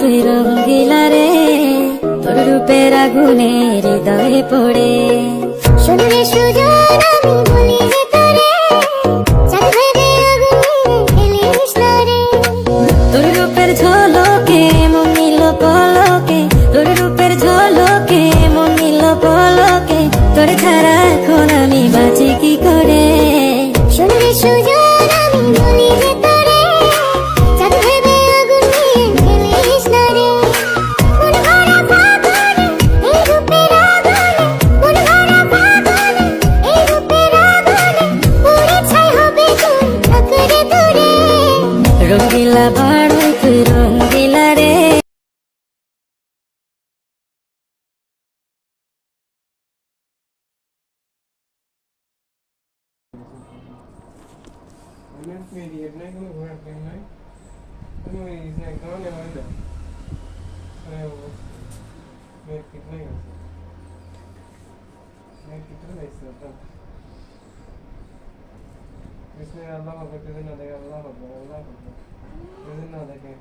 তুই রঙ্গিলা রে, তোর রূপের আগুনে হৃদয়ে পড়ে। শুনলে সুজন আমি বলি যে তোরে, চাঁদ ভেবে আগুনে ফেলিস না রে। তোর রূপের ঝলকে মন নিল পলকে, তোর রূপের ঝলকে মন নিল পলকে, তোর ছাড়া এখন আমি বাঁচি কি করে। শুনলে সুজন আমি বলি যে তোরে, চাঁদ ভেবে আগুনে ফেলিস না রে। মন ভরা ফাগুনে এই রূপের আগুনে, মন ভরা ফাগুনে এই রূপের আগুনে, পুড়ে ছাই হবে তুই থাকরে দূরে। রঙ্গিলা বাড়ই তুই রঙ্গিলা রে। मेरी हेड नहीं कोई घोड़ा प्रेम नहीं तो मैं इसने कहाँ ले वाला अरे वो मैं कितना ही मैं कितना नहीं सकता इसने अल्लाह को किसी ना देगा अल्लाह को किसी ना देखे